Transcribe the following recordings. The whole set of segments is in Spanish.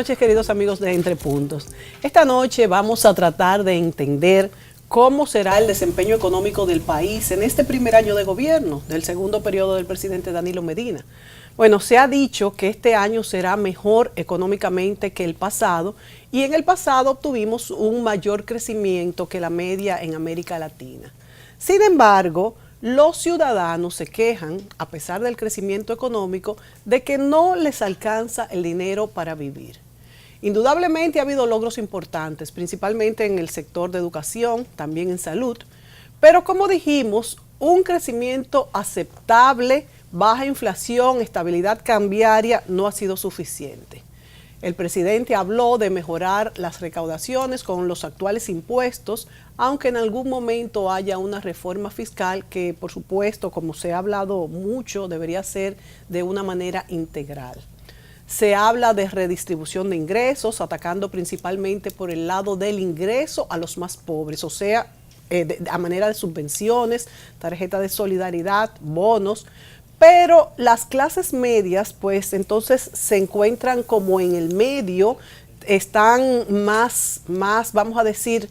noches, queridos amigos de Entre Puntos. Esta noche vamos a tratar de entender cómo será el desempeño económico del país en este primer año de gobierno, del segundo periodo del presidente Danilo Medina. Bueno, se ha dicho que este año será mejor económicamente que el pasado, y en el pasado obtuvimos un mayor crecimiento que la media en América Latina. Sin embargo, los ciudadanos se quejan, a pesar del crecimiento económico, de que no les alcanza el dinero para vivir. Indudablemente ha habido logros importantes, principalmente en el sector de educación, también en salud, pero como dijimos, un crecimiento aceptable, baja inflación, estabilidad cambiaria no ha sido suficiente. El presidente habló de mejorar las recaudaciones con los actuales impuestos, aunque en algún momento haya una reforma fiscal que, por supuesto, como se ha hablado mucho, debería ser de una manera integral. Se habla de redistribución de ingresos, atacando principalmente por el lado del ingreso a los más pobres, o sea, a manera de subvenciones, tarjeta de solidaridad, bonos. Pero las clases medias, pues entonces se encuentran como en el medio, están más vamos a decir,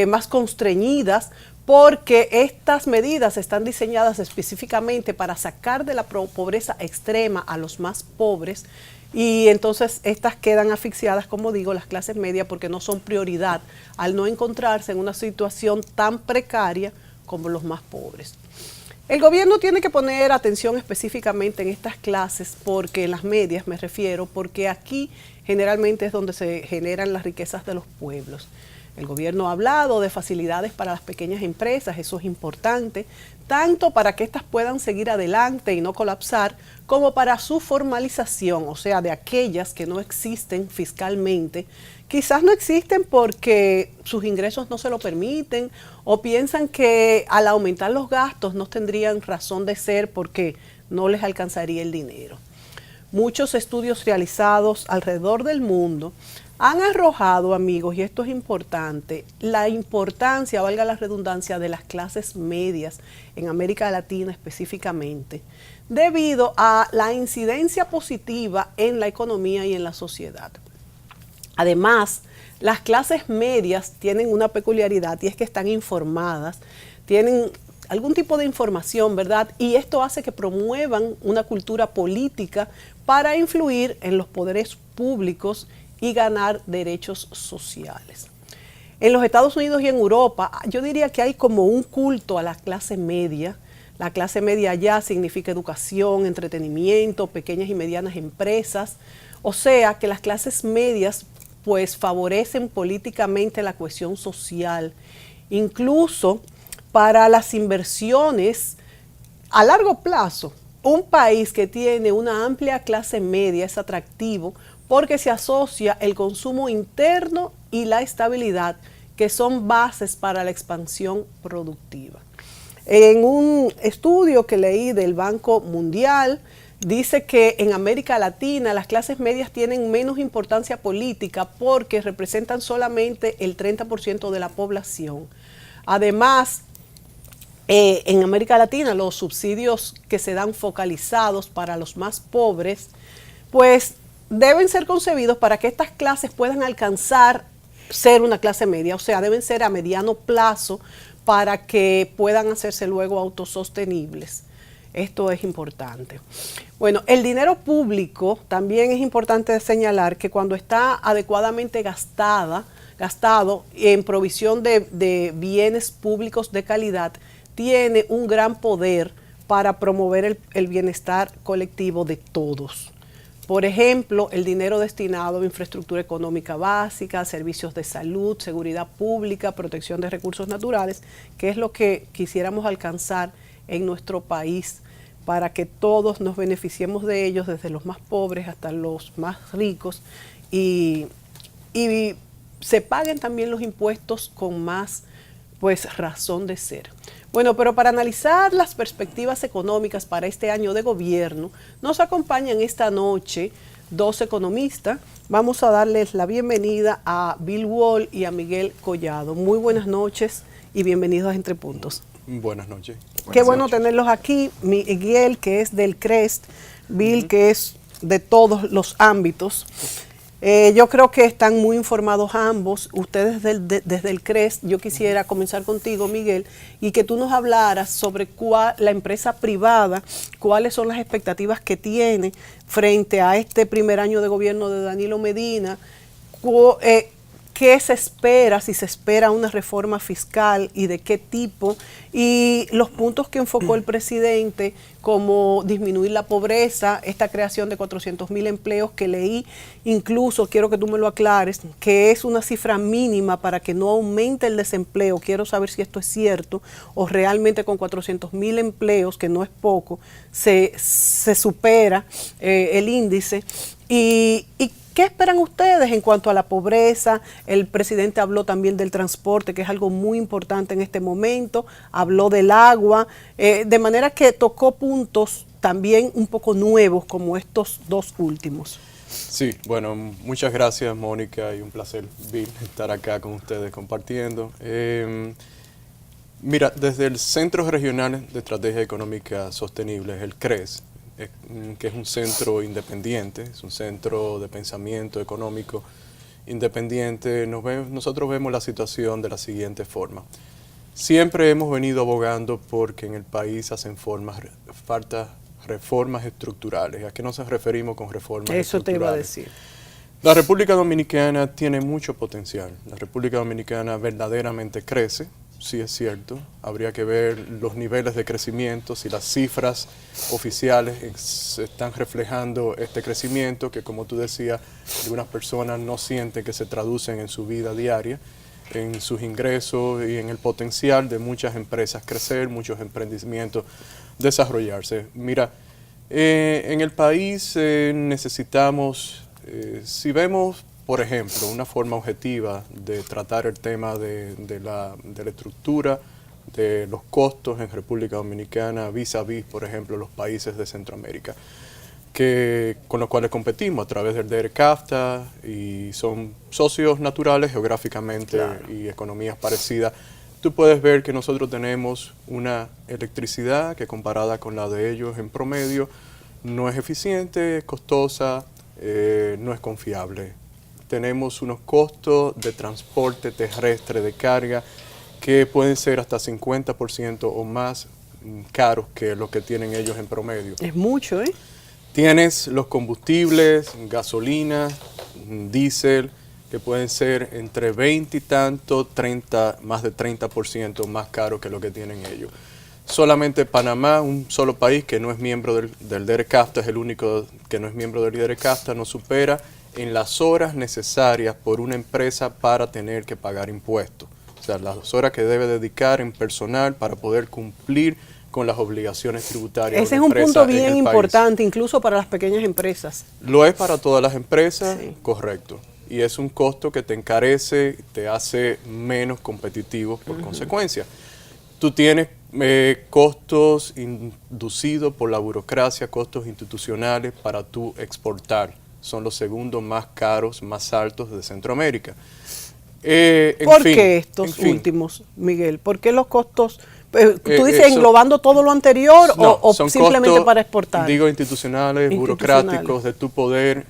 más constreñidas, porque estas medidas están diseñadas específicamente para sacar de la pobreza extrema a los más pobres, y entonces estas quedan asfixiadas, como digo, las clases medias, porque no son prioridad al no encontrarse en una situación tan precaria como los más pobres. El gobierno tiene que poner atención específicamente en estas clases, porque en las medias me refiero, porque aquí generalmente es donde se generan las riquezas de los pueblos. El gobierno ha hablado de facilidades para las pequeñas empresas, eso es importante, tanto para que éstas puedan seguir adelante y no colapsar, como para su formalización, o sea, de aquellas que no existen fiscalmente. Quizás no existen porque sus ingresos no se lo permiten, o piensan que al aumentar los gastos no tendrían razón de ser porque no les alcanzaría el dinero. Muchos estudios realizados alrededor del mundo han arrojado, amigos, y esto es importante, la importancia, valga la redundancia, de las clases medias en América Latina específicamente, debido a la incidencia positiva en la economía y en la sociedad. Además, las clases medias tienen una peculiaridad, y es que están informadas, tienen algún tipo de información, ¿verdad? Y esto hace que promuevan una cultura política para influir en los poderes públicos y ganar derechos sociales. En los Estados Unidos y en Europa, yo diría que hay como un culto a la clase media. La clase media allá significa educación, entretenimiento, pequeñas y medianas empresas. O sea que las clases medias pues favorecen políticamente la cohesión social, incluso para las inversiones a largo plazo. Un país que tiene una amplia clase media es atractivo porque se asocia el consumo interno y la estabilidad, que son bases para la expansión productiva. En un estudio que leí del Banco Mundial, dice que en América Latina las clases medias tienen menos importancia política porque representan solamente el 30% de la población. Además, en América Latina los subsidios que se dan focalizados para los más pobres, pues deben ser concebidos para que estas clases puedan alcanzar ser una clase media, o sea, deben ser a mediano plazo para que puedan hacerse luego autosostenibles. Esto es importante. Bueno, el dinero público también es importante señalar que cuando está adecuadamente gastado en provisión de bienes públicos de calidad, tiene un gran poder para promover el bienestar colectivo de todos. Por ejemplo, el dinero destinado a infraestructura económica básica, servicios de salud, seguridad pública, protección de recursos naturales, que es lo que quisiéramos alcanzar en nuestro país para que todos nos beneficiemos de ellos, desde los más pobres hasta los más ricos, y se paguen también los impuestos con más pues razón de ser. Bueno, pero para analizar las perspectivas económicas para este año de gobierno, nos acompañan esta noche dos economistas. Vamos a darles la bienvenida a Bill Wall y a Miguel Collado. Muy buenas noches y bienvenidos a Entre Puntos. Buenas noches. Qué bueno tenerlos aquí. Miguel, que es del CREST, Bill, que es de todos los ámbitos. Yo creo que están muy informados ambos. Ustedes desde el CRES, yo quisiera comenzar contigo, Miguel, y que tú nos hablaras sobre la empresa privada, cuáles son las expectativas que tiene frente a este primer año de gobierno de Danilo Medina. ¿Qué se espera, si se espera una reforma fiscal y de qué tipo? Y los puntos que enfocó el presidente, como disminuir la pobreza, esta creación de 400,000 empleos que leí, incluso quiero que tú me lo aclares, que es una cifra mínima para que no aumente el desempleo. Quiero saber si esto es cierto o realmente con 400,000 empleos, que no es poco, se supera el índice. ¿Y qué esperan ustedes en cuanto a la pobreza? El presidente habló también del transporte, que es algo muy importante en este momento, habló del agua, de manera que tocó puntos también un poco nuevos como estos dos últimos. Sí, bueno, muchas gracias, Mónica, y un placer, Bill, estar acá con ustedes compartiendo. Mira, desde el Centro Regional de Estrategia Económica Sostenible, el CRES, que es un centro independiente, es un centro de pensamiento económico independiente, nosotros vemos la situación de la siguiente forma. Siempre hemos venido abogando porque en el país hacen falta reformas estructurales. ¿A qué nos referimos con reformas estructurales? Eso te iba a decir. La República Dominicana tiene mucho potencial. La República Dominicana verdaderamente crece. Sí, es cierto. Habría que ver los niveles de crecimiento, si las cifras oficiales están reflejando este crecimiento, que como tú decías, algunas personas no sienten que se traducen en su vida diaria, en sus ingresos y en el potencial de muchas empresas crecer, muchos emprendimientos desarrollarse. Mira, en el país necesitamos, si vemos, por ejemplo, una forma objetiva de tratar el tema de la estructura, de los costos en República Dominicana vis a vis, por ejemplo, los países de Centroamérica, con los cuales competimos a través del DERCAFTA y son socios naturales geográficamente, claro, y economías parecidas. Tú puedes ver que nosotros tenemos una electricidad que comparada con la de ellos en promedio no es eficiente, es costosa, no es confiable. Tenemos unos costos de transporte terrestre de carga que pueden ser hasta 50% o más caros que los que tienen ellos en promedio. Es mucho, ¿eh? Tienes los combustibles, gasolina, diésel, que pueden ser entre 20 y tanto, 30, más de 30% más caros que lo que tienen ellos. Solamente Panamá, un solo país que no es miembro del DERCAFTA, es el único que no es miembro del DERCAFTA, no supera en las horas necesarias por una empresa para tener que pagar impuestos. O sea, las horas que debe dedicar en personal para poder cumplir con las obligaciones tributarias. Ese es un punto bien importante, incluso para las pequeñas empresas. Lo es para todas las empresas, sí, correcto. Y es un costo que te encarece, te hace menos competitivo por consecuencia. Tú tienes costos inducidos por la burocracia, costos institucionales para tú exportar. Son los segundos más caros, más altos de Centroamérica. ¿Por qué estos últimos, Miguel? ¿Por qué los costos? ¿Tú dices englobando todo lo anterior o simplemente costos, para exportar? Digo institucionales, burocráticos, de tu poder,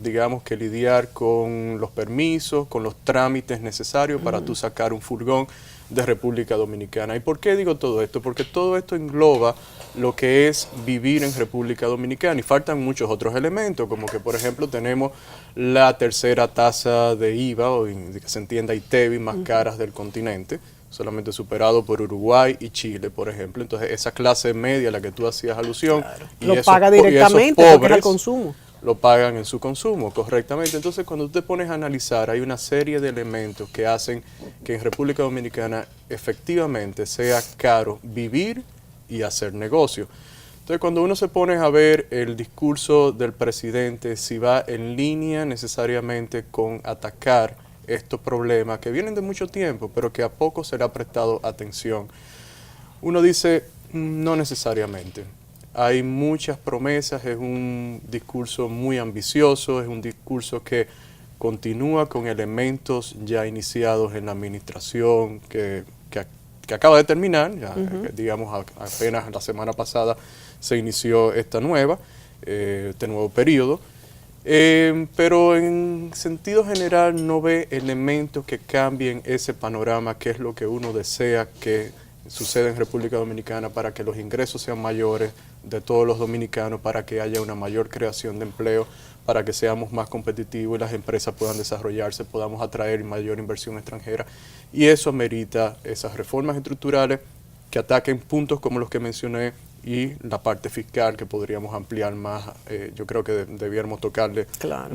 digamos que lidiar con los permisos, con los trámites necesarios para tú sacar un furgón de República Dominicana. ¿Y por qué digo todo esto? Porque todo esto engloba lo que es vivir en República Dominicana y faltan muchos otros elementos, como que por ejemplo tenemos la tercera tasa de IVA, o que se entienda ITEVI, más caras del continente, solamente superado por Uruguay y Chile, por ejemplo. Entonces esa clase media a la que tú hacías alusión, claro, y lo paga directamente porque es el consumo. Lo pagan en su consumo, correctamente. Entonces, cuando tú te pones a analizar, hay una serie de elementos que hacen que en República Dominicana efectivamente sea caro vivir y hacer negocio. Entonces, cuando uno se pone a ver el discurso del presidente, si va en línea necesariamente con atacar estos problemas que vienen de mucho tiempo, pero que a poco se le ha prestado atención, uno dice, no necesariamente. Hay muchas promesas, es un discurso muy ambicioso, es un discurso que continúa con elementos ya iniciados en la administración que acaba de terminar, ya, digamos apenas la semana pasada se inició esta este nuevo periodo, Pero en sentido general no ve elementos que cambien ese panorama, que es lo que uno desea que suceda en República Dominicana para que los ingresos sean mayores de todos los dominicanos, para que haya una mayor creación de empleo, para que seamos más competitivos y las empresas puedan desarrollarse, podamos atraer mayor inversión extranjera. Y eso amerita esas reformas estructurales que ataquen puntos como los que mencioné, y la parte fiscal que podríamos ampliar más. Yo creo que debiéramos tocarle Claro.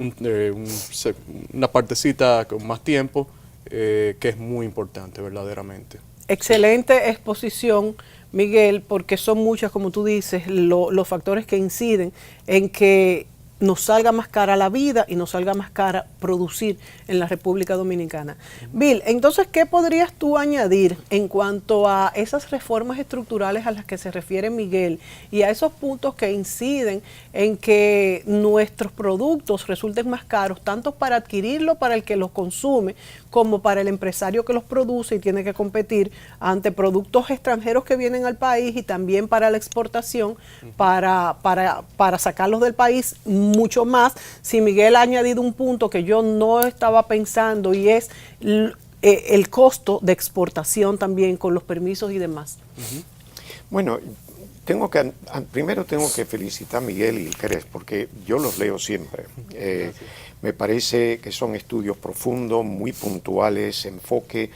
una partecita con más tiempo, que es muy importante verdaderamente. Excelente exposición, Miguel, porque son muchas, como tú dices, los factores que inciden en que nos salga más cara la vida y nos salga más cara producir en la República Dominicana. Bill, entonces, ¿qué podrías tú añadir en cuanto a esas reformas estructurales a las que se refiere Miguel y a esos puntos que inciden en que nuestros productos resulten más caros, tanto para adquirirlo para el que los consume, como para el empresario que los produce y tiene que competir ante productos extranjeros que vienen al país, y también para la exportación, para sacarlos del país mucho más? Si Miguel ha añadido un punto que yo no estaba pensando, y es el costo de exportación también con los permisos y demás. Bueno, primero tengo que felicitar a Miguel y el CRES, porque yo los leo siempre. Me parece que son estudios profundos, muy puntuales, enfoque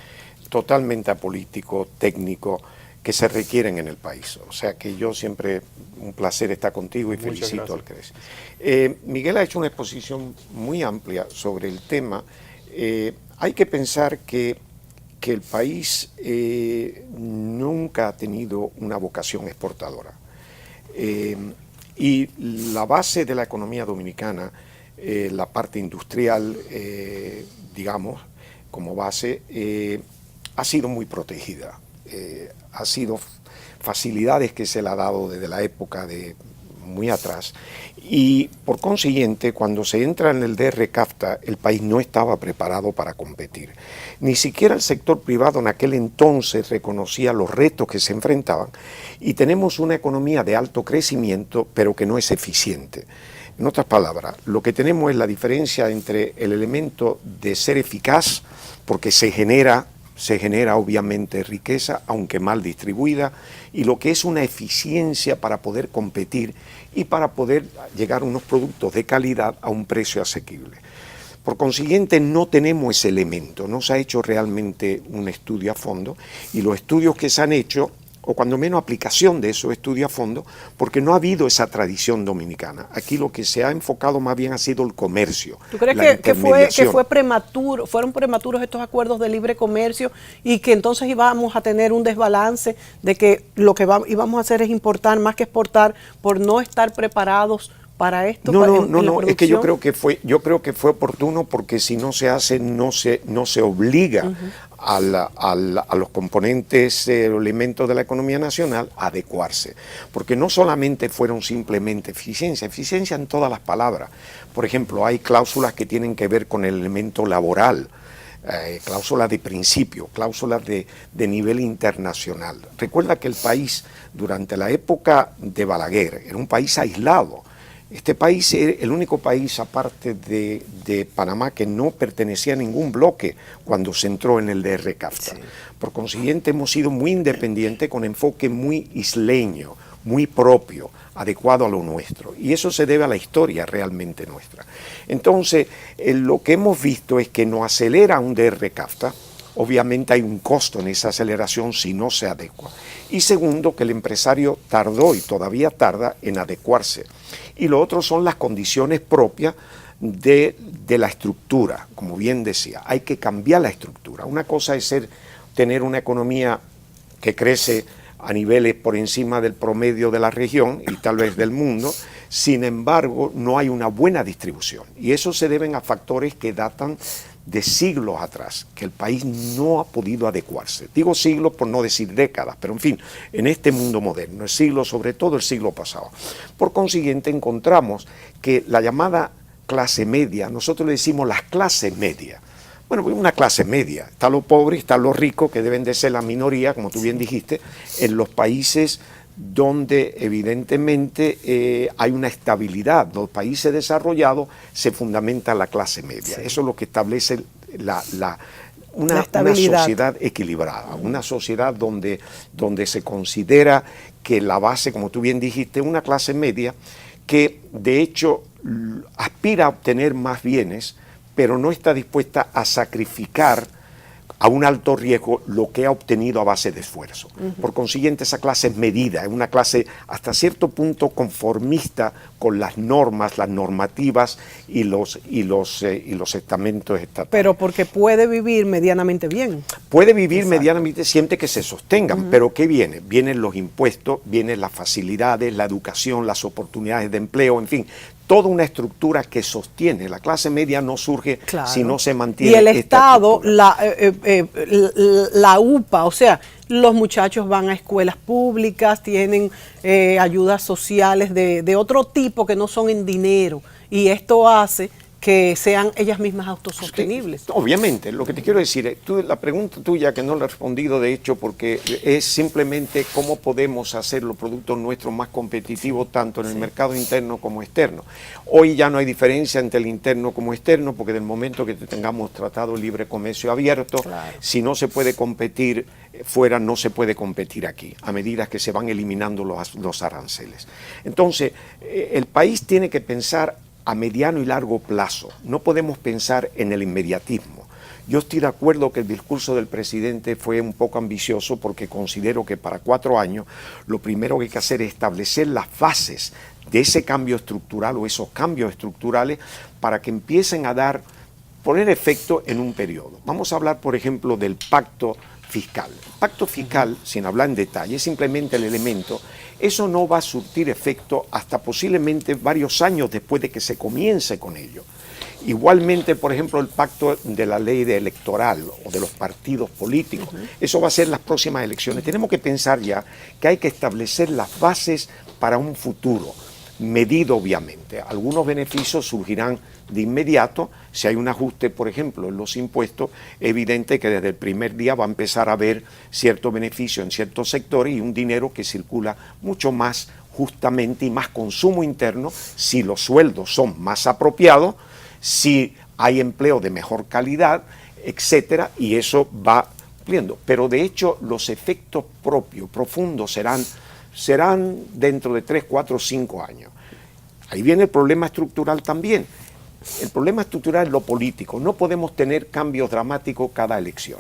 totalmente apolítico, técnico, que se requieren en el país. O sea que yo siempre, un placer estar contigo y felicito al CRES. Miguel ha hecho una exposición muy amplia sobre el tema. Hay que pensar que el país nunca ha tenido una vocación exportadora. Y la base de la economía dominicana, la parte industrial, digamos, como base, ha sido muy protegida. Ha sido facilidades que se le ha dado desde la época de muy atrás, y por consiguiente, cuando se entra en el DR-CAFTA, el país no estaba preparado para competir. Ni siquiera el sector privado en aquel entonces reconocía los retos que se enfrentaban, y tenemos una economía de alto crecimiento, pero que no es eficiente. En otras palabras, lo que tenemos es la diferencia entre el elemento de ser eficaz, porque se genera obviamente riqueza, aunque mal distribuida, y lo que es una eficiencia para poder competir y para poder llegar a unos productos de calidad a un precio asequible. Por consiguiente, no tenemos ese elemento, no se ha hecho realmente un estudio a fondo, y los estudios que se han hecho, o cuando menos aplicación de esos estudios a fondo, porque no ha habido esa tradición dominicana. Aquí lo que se ha enfocado más bien ha sido el comercio. ¿Tú crees que fue prematuro, fueron prematuros estos acuerdos de libre comercio, y que entonces íbamos a tener un desbalance de que lo que íbamos a hacer es importar más que exportar por no estar preparados para esto? No, es que yo creo que fue oportuno, porque si no se hace, no se obliga a los componentes, elementos de la economía nacional a adecuarse, porque no solamente fueron simplemente eficiencia en todas las palabras. Por ejemplo, hay cláusulas que tienen que ver con el elemento laboral, cláusulas de principio, cláusulas de nivel internacional. Recuerda que el país, durante la época de Balaguer, era un país aislado. Este país es el único país, aparte de Panamá, que no pertenecía a ningún bloque cuando se entró en el DR-CAFTA. Sí. Por consiguiente, hemos sido muy independientes, con enfoque muy isleño, muy propio, adecuado a lo nuestro. Y eso se debe a la historia realmente nuestra. Entonces, lo que hemos visto es que nos acelera un DR-CAFTA. Obviamente hay un costo en esa aceleración si no se adecua. Y segundo, que el empresario tardó y todavía tarda en adecuarse. Y lo otro son las condiciones propias de la estructura. Como bien decía, hay que cambiar la estructura. Una cosa es tener una economía que crece a niveles por encima del promedio de la región y tal vez del mundo. Sin embargo, no hay una buena distribución. Y eso se deben a factores que datan de siglos atrás, que el país no ha podido adecuarse. Digo siglos por no decir décadas, pero en fin, en este mundo moderno, el siglo, sobre todo el siglo pasado. Por consiguiente, encontramos que la llamada clase media, nosotros le decimos las clases medias. Bueno, una clase media, están los pobres, están los ricos, que deben de ser la minoría, como tú bien dijiste, en los países donde evidentemente hay una estabilidad. Los países desarrollados se fundamenta la clase media. Sí. Eso es lo que establece una sociedad equilibrada, una sociedad donde se considera que la base, como tú bien dijiste, una clase media que de hecho aspira a obtener más bienes, pero no está dispuesta a sacrificar a un alto riesgo lo que ha obtenido a base de esfuerzo. Por consiguiente, esa clase es medida, es una clase hasta cierto punto conformista con las normas, las normativas y los estamentos estatales. Pero porque puede vivir medianamente bien. Puede vivir medianamente siempre que se sostengan, pero ¿qué viene? Vienen los impuestos, vienen las facilidades, la educación, las oportunidades de empleo, en fin, toda una estructura que sostiene. La clase media no surge si no se mantiene. Y el Estado, la UPA, o sea, los muchachos van a escuelas públicas, tienen ayudas sociales de otro tipo que no son en dinero, y esto hace que sean ellas mismas autosostenibles. Obviamente, lo que te quiero decir, la pregunta tuya que no la he respondido de hecho porque es simplemente cómo podemos hacer los productos nuestros más competitivos tanto en el mercado interno como externo. Hoy ya no hay diferencia entre el interno como externo porque del momento que tengamos tratado de libre comercio abierto, si no se puede competir fuera, no se puede competir aquí, a medida que se van eliminando los aranceles. Entonces, el país tiene que pensar a mediano y largo plazo. No podemos pensar en el inmediatismo. Yo estoy de acuerdo que el discurso del presidente fue un poco ambicioso porque considero que para 4 años lo primero que hay que hacer es establecer las bases de ese cambio estructural o esos cambios estructurales para que empiecen a poner efecto en un periodo. Vamos a hablar, por ejemplo, del pacto fiscal. El pacto fiscal, sin hablar en detalle, es simplemente el elemento. Eso no va a surtir efecto hasta posiblemente varios años después de que se comience con ello. Igualmente, por ejemplo, el pacto de la ley electoral o de los partidos políticos. Eso va a ser las próximas elecciones. Tenemos que pensar ya que hay que establecer las bases para un futuro, medido obviamente. Algunos beneficios surgirán de inmediato. Si hay un ajuste, por ejemplo, en los impuestos, evidente que desde el primer día va a empezar a haber cierto beneficio en ciertos sectores y un dinero que circula mucho más justamente y más consumo interno si los sueldos son más apropiados, si hay empleo de mejor calidad, etcétera, y eso va cumpliendo. Pero de hecho los efectos propios, profundos, serán dentro de 3, 4, 5 años. Ahí viene el problema estructural también. El problema estructural es lo político. No podemos tener cambios dramáticos cada elección,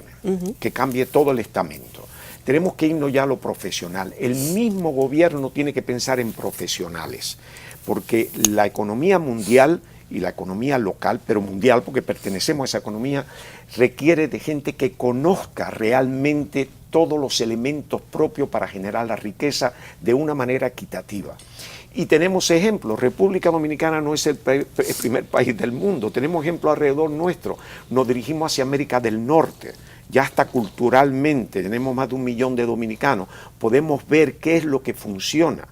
que cambie todo el estamento. Tenemos que irnos ya a lo profesional. El mismo gobierno tiene que pensar en profesionales, porque la economía mundial y la economía local, pero mundial porque pertenecemos a esa economía, requiere de gente que conozca realmente todos los elementos propios para generar la riqueza de una manera equitativa. Y tenemos ejemplos. República Dominicana no es el primer país del mundo. Tenemos ejemplos alrededor nuestro. Nos dirigimos hacia América del Norte. Ya hasta culturalmente tenemos más de 1 millón de dominicanos. Podemos ver qué es lo que funciona.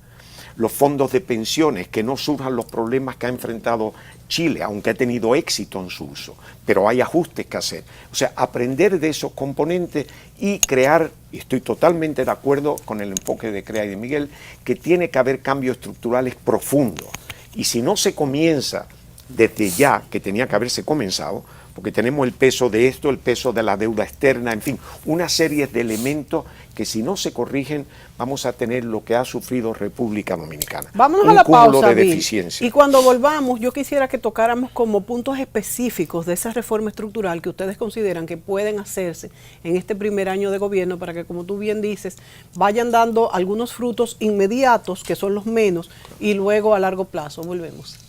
Los fondos de pensiones, que no surjan los problemas que ha enfrentado Chile, aunque ha tenido éxito en su uso, pero hay ajustes que hacer. O sea, aprender de esos componentes y crear, y estoy totalmente de acuerdo con el enfoque de CREA y de Miguel, que tiene que haber cambios estructurales profundos. Y si no se comienza desde ya, que tenía que haberse comenzado, porque tenemos el peso de esto, el peso de la deuda externa, en fin, una serie de elementos que si no se corrigen vamos a tener lo que ha sufrido República Dominicana. Vámonos a la pausa, Bill, y cuando volvamos yo quisiera que tocáramos como puntos específicos de esa reforma estructural que ustedes consideran que pueden hacerse en este primer año de gobierno para que, como tú bien dices, vayan dando algunos frutos inmediatos, que son los menos, y luego a largo plazo. Volvemos.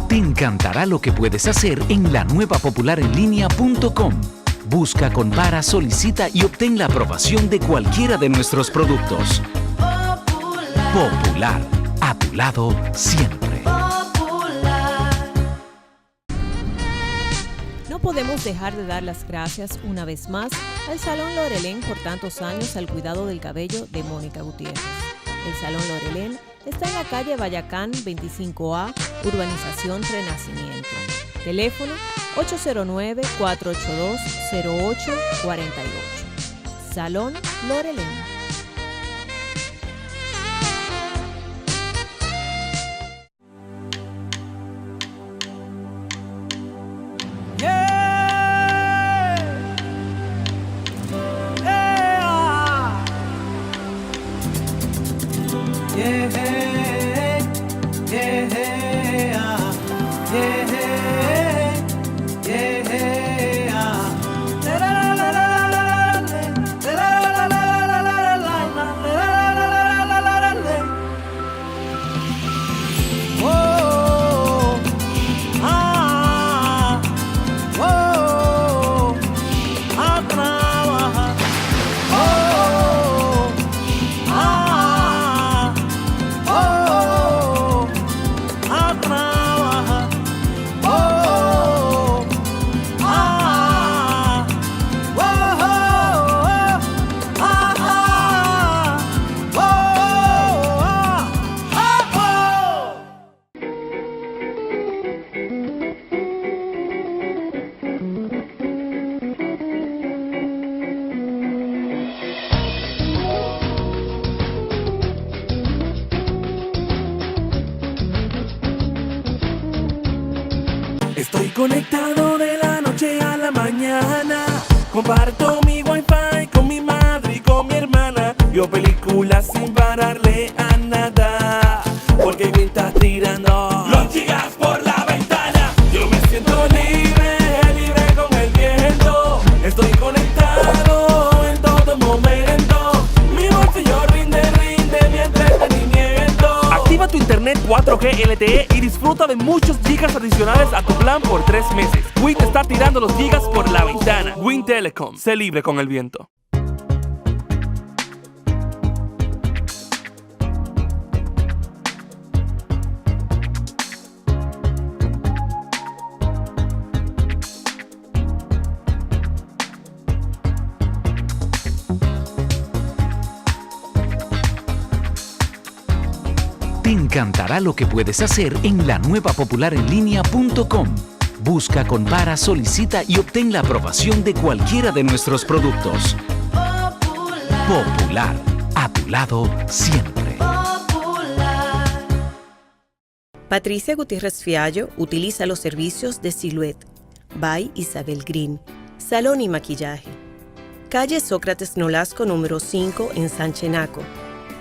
Te encantará lo que puedes hacer en la nueva popularenlinea.com. Busca, compara, solicita y obtén la aprobación de cualquiera de nuestros productos. Popular, a tu lado siempre. podemos dejar de dar las gracias una vez más al Salón Lorelén por tantos años al cuidado del cabello de Mónica Gutiérrez. El Salón Lorelén está en la calle Bayacán 25A, Urbanización Renacimiento. Teléfono 809-482-0848. Salón Lorelén. Estoy conectado de la noche a la mañana. Comparto mi wifi con mi madre y con mi hermana. Veo películas sin pararle a nada, porque me estás tirando los gigas por la ventana. Yo me siento libre, libre con el viento. Estoy conectado en todo momento. Mi bolsillo rinde mi entretenimiento. Activa tu internet 4G LTE y disfruta de muchos gigas adicionales a tu plan por 3 meses. Win te está tirando los gigas por la ventana. Win Telecom, sé libre con el viento. Te encantará lo que puedes hacer en la nueva popularenlinea.com. Busca, compara, solicita y obtén la aprobación de cualquiera de nuestros productos. Popular, a tu lado siempre. Patricia Gutiérrez Fiallo utiliza los servicios de Silhouette by Isabel Green, salón y maquillaje. Calle Sócrates Nolasco número 5 en San Chenaco.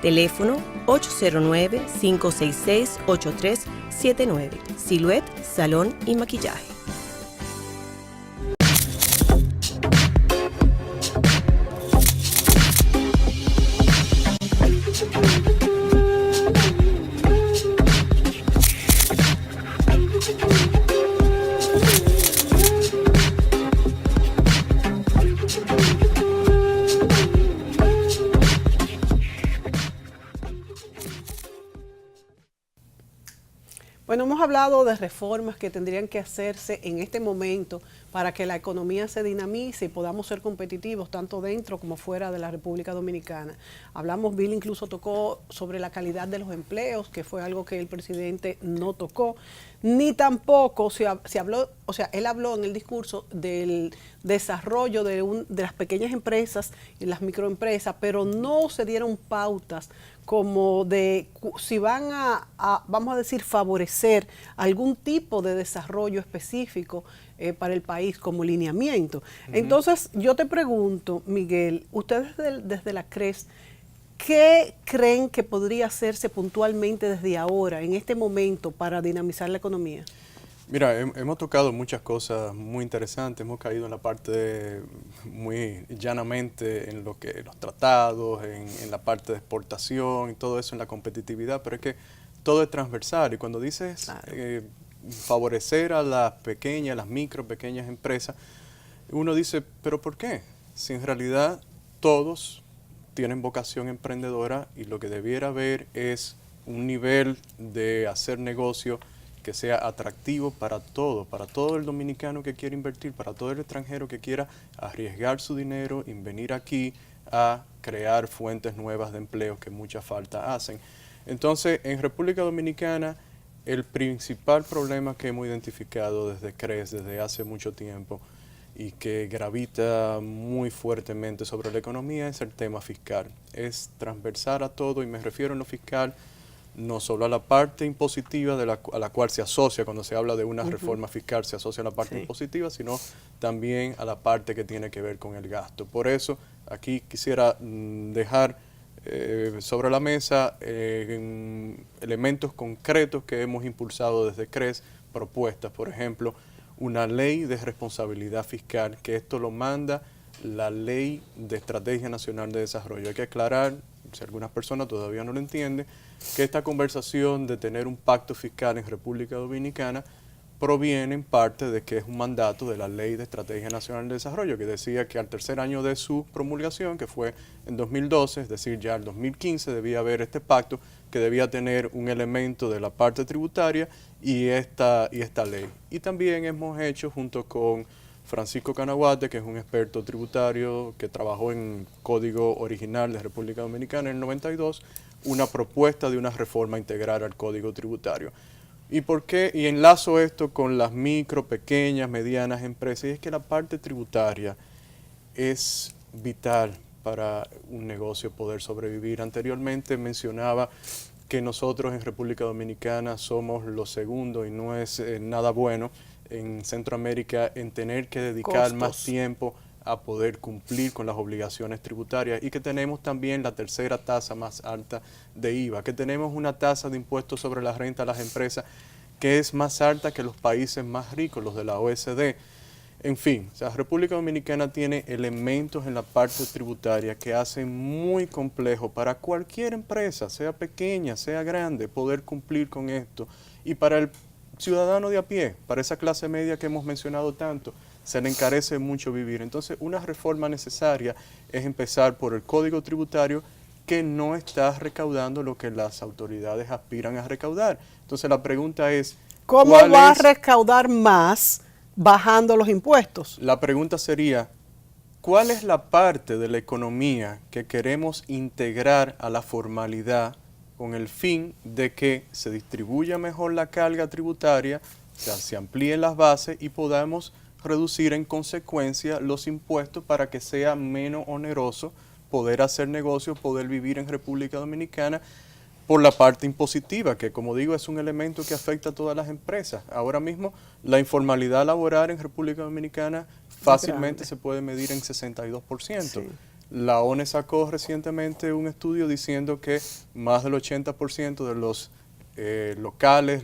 Teléfono 809-566-8379. Silhouette, salón y maquillaje. Bueno, hemos hablado de reformas que tendrían que hacerse en este momento para que la economía se dinamice y podamos ser competitivos tanto dentro como fuera de la República Dominicana. Bill incluso tocó sobre la calidad de los empleos, que fue algo que el presidente no tocó, ni tampoco se habló, él habló en el discurso del desarrollo de las pequeñas empresas y las microempresas, pero no se dieron pautas como de si van vamos a decir, favorecer algún tipo de desarrollo específico para el país como lineamiento. Entonces, yo te pregunto, Miguel, ustedes desde la CRES, ¿qué creen que podría hacerse puntualmente desde ahora, en este momento, para dinamizar la economía? Mira, hemos tocado muchas cosas muy interesantes, hemos caído en la parte muy llanamente en lo que los tratados, en la parte de exportación y todo eso, en la competitividad, pero es que todo es transversal y cuando dices favorecer a las pequeñas, las pequeñas empresas, uno dice, ¿pero por qué? Si en realidad todos tienen vocación emprendedora y lo que debiera haber es un nivel de hacer negocio que sea atractivo para todo el dominicano que quiere invertir, para todo el extranjero que quiera arriesgar su dinero y venir aquí a crear fuentes nuevas de empleo que mucha falta hacen. Entonces, en República Dominicana, el principal problema que hemos identificado desde CRES, desde hace mucho tiempo, y que gravita muy fuertemente sobre la economía, es el tema fiscal. Es transversal a todo, y me refiero en lo fiscal no solo a la parte impositiva a la cual se asocia, cuando se habla de una reforma fiscal, se asocia a la parte impositiva, sino también a la parte que tiene que ver con el gasto. Por eso, aquí quisiera dejar sobre la mesa elementos concretos que hemos impulsado desde CRES, propuestas, por ejemplo, una ley de responsabilidad fiscal, que esto lo manda la Ley de Estrategia Nacional de Desarrollo. Hay que aclarar, si algunas personas todavía no lo entienden, que esta conversación de tener un pacto fiscal en República Dominicana proviene en parte de que es un mandato de la Ley de Estrategia Nacional de Desarrollo, que decía que al tercer año de su promulgación, que fue en 2012, es decir, ya en 2015 debía haber este pacto, que debía tener un elemento de la parte tributaria y esta ley. Y también hemos hecho, junto con Francisco Canaguate, que es un experto tributario que trabajó en el Código Original de República Dominicana en el 92, una propuesta de una reforma integral al Código Tributario. ¿Y por qué? Y enlazo esto con las micro, pequeñas, medianas empresas, y es que la parte tributaria es vital para un negocio poder sobrevivir. Anteriormente mencionaba que nosotros en República Dominicana somos los segundos, y no es nada bueno en Centroamérica, en tener que dedicar más tiempo a poder cumplir con las obligaciones tributarias, y que tenemos también la tercera tasa más alta de IVA, que tenemos una tasa de impuestos sobre la renta a las empresas que es más alta que los países más ricos, los de la OECD. En fin, o sea, República Dominicana tiene elementos en la parte tributaria que hacen muy complejo para cualquier empresa, sea pequeña, sea grande, poder cumplir con esto. Y para el ciudadano de a pie, para esa clase media que hemos mencionado tanto, se le encarece mucho vivir. Entonces, una reforma necesaria es empezar por el Código Tributario, que no está recaudando lo que las autoridades aspiran a recaudar. Entonces, la pregunta es, ¿cómo va a recaudar más bajando los impuestos? La pregunta sería, ¿cuál es la parte de la economía que queremos integrar a la formalidad con el fin de que se distribuya mejor la carga tributaria, se amplíen las bases y podamos reducir en consecuencia los impuestos para que sea menos oneroso poder hacer negocios, poder vivir en República Dominicana por la parte impositiva, que como digo es un elemento que afecta a todas las empresas. Ahora mismo la informalidad laboral en República Dominicana fácilmente se puede medir en 62%. Sí. La ONE sacó recientemente un estudio diciendo que más del 80% de los locales,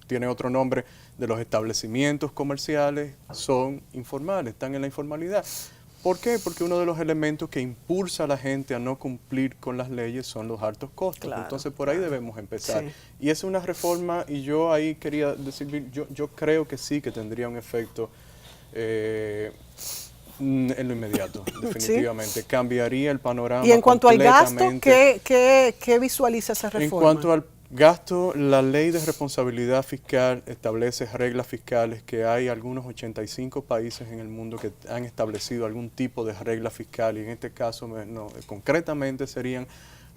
tiene otro nombre, de los establecimientos comerciales son informales, están en la informalidad. ¿Por qué? Porque uno de los elementos que impulsa a la gente a no cumplir con las leyes son los altos costos. Claro, entonces por ahí debemos empezar. Sí. Y es una reforma, y yo ahí quería decir, yo creo que sí que tendría un efecto en lo inmediato, definitivamente. ¿Sí? Cambiaría el panorama. Y en cuanto al gasto, ¿qué visualiza esa reforma? En cuanto al gasto, la Ley de Responsabilidad Fiscal establece reglas fiscales, que hay algunos 85 países en el mundo que han establecido algún tipo de regla fiscal, y en este caso concretamente serían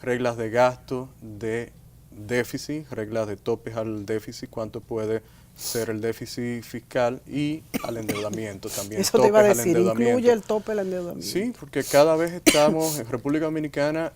reglas de gasto, de déficit, reglas de topes al déficit, cuánto puede ser el déficit fiscal, y al endeudamiento también. Eso te iba a decir, incluye el tope al endeudamiento. Sí, porque cada vez estamos, en República Dominicana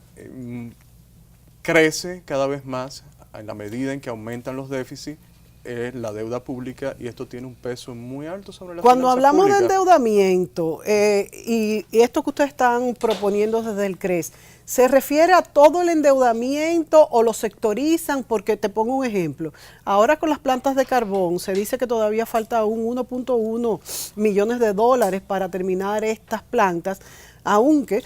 crece cada vez más en la medida en que aumentan los déficits, la deuda pública, y esto tiene un peso muy alto sobre la finanza pública. Cuando hablamos de endeudamiento, y esto que ustedes están proponiendo desde el CRES, ¿se refiere a todo el endeudamiento o lo sectorizan? Porque te pongo un ejemplo. Ahora con las plantas de carbón se dice que todavía falta un 1.1 millones de dólares para terminar estas plantas, aunque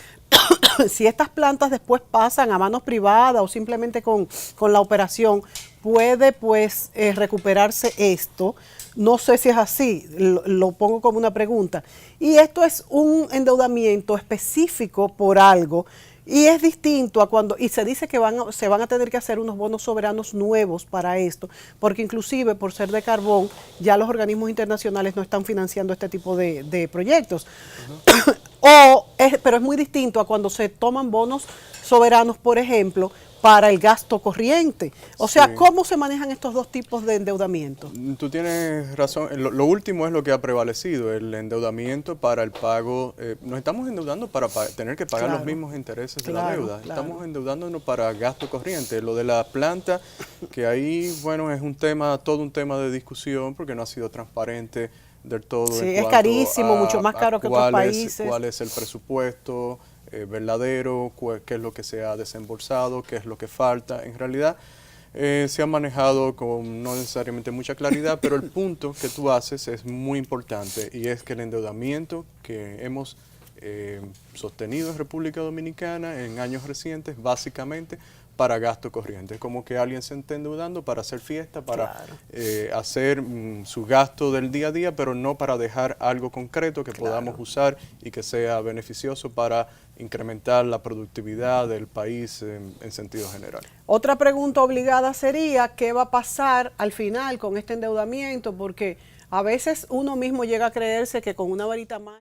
si estas plantas después pasan a manos privadas o simplemente con la operación, puede pues recuperarse esto. No sé si es así, lo pongo como una pregunta. Y esto es un endeudamiento específico por algo Y es distinto a cuando, y se dice que se van a tener que hacer unos bonos soberanos nuevos para esto, porque inclusive por ser de carbón, ya los organismos internacionales no están financiando este tipo de proyectos. Pero es muy distinto a cuando se toman bonos soberanos, por ejemplo, para el gasto corriente. O sea, ¿cómo se manejan estos dos tipos de endeudamiento? Tú tienes razón. Lo último es lo que ha prevalecido, el endeudamiento para el pago. Nos estamos endeudando para tener que pagar los mismos intereses de la deuda. Estamos endeudándonos para gasto corriente. Lo de la planta, que ahí, bueno, es todo un tema de discusión porque no ha sido transparente del todo. Sí, es carísimo, mucho más caro que otros países. ¿Cuál es el presupuesto verdadero? ¿Qué es lo que se ha desembolsado? ¿Qué es lo que falta? En realidad se ha manejado con no necesariamente mucha claridad, pero el punto que tú haces es muy importante y es que el endeudamiento que hemos sostenido en República Dominicana en años recientes, básicamente para gasto corriente. Es como que alguien se está endeudando para hacer fiesta, para hacer su gasto del día a día, pero no para dejar algo concreto que podamos usar y que sea beneficioso para incrementar la productividad del país en sentido general. Otra pregunta obligada sería, ¿qué va a pasar al final con este endeudamiento? Porque a veces uno mismo llega a creerse que con una varita más...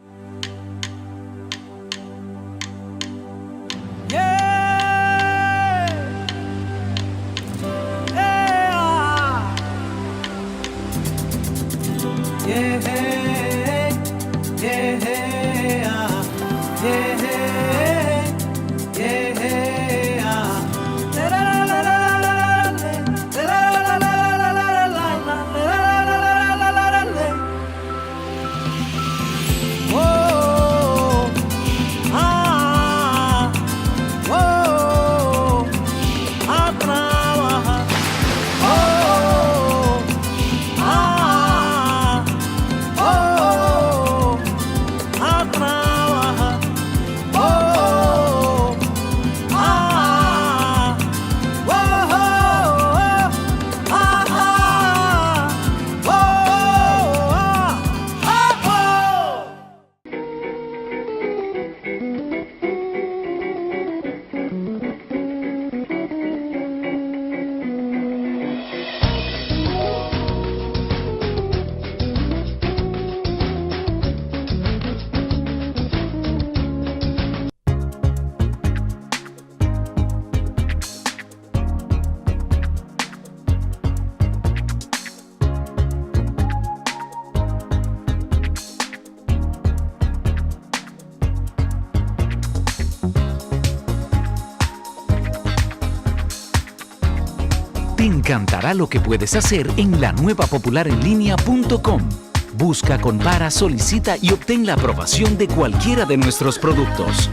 Te encantará lo que puedes hacer en la nueva popularenlinea.com. Busca, compara, solicita y obtén la aprobación de cualquiera de nuestros productos.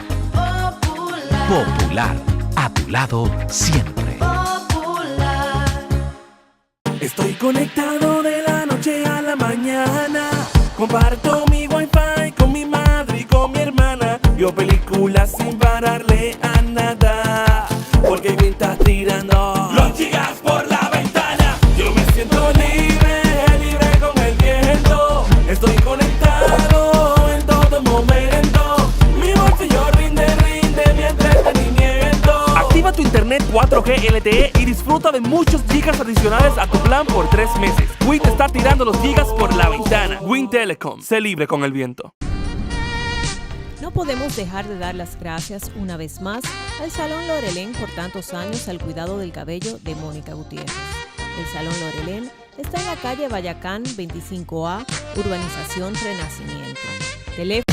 Popular, a tu lado siempre. Estoy conectado de la noche a la mañana. Comparto mi wifi con mi madre y con mi hermana. Veo películas sin pararle a nada. Porque el viento está tirando los gigas por la ventana. Yo me siento libre, libre con el viento. Estoy conectado en todo momento. Mi bolsillo rinde mi entretenimiento. Activa tu internet 4G LTE y disfruta de muchos gigas adicionales a tu plan por 3 meses. Win te está tirando los gigas por la ventana. Win Telecom, sé libre con el viento. No podemos dejar de dar las gracias una vez más al Salón Lorelén por tantos años al cuidado del cabello de Mónica Gutiérrez. El Salón Lorelén está en la calle Bayacán 25A, Urbanización Renacimiento. Teléfono.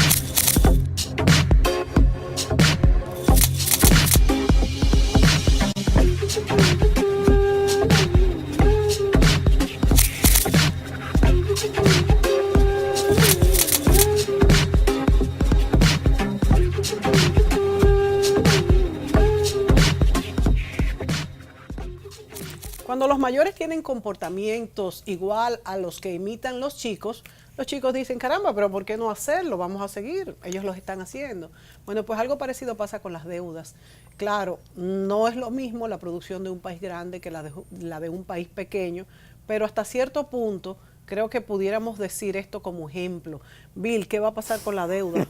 Cuando los mayores tienen comportamientos igual a los que imitan los chicos dicen, caramba, pero ¿por qué no hacerlo? Vamos a seguir, ellos los están haciendo. Bueno, pues algo parecido pasa con las deudas. Claro, no es lo mismo la producción de un país grande que la de un país pequeño, pero hasta cierto punto creo que pudiéramos decir esto como ejemplo. Bill, ¿qué va a pasar con la deuda?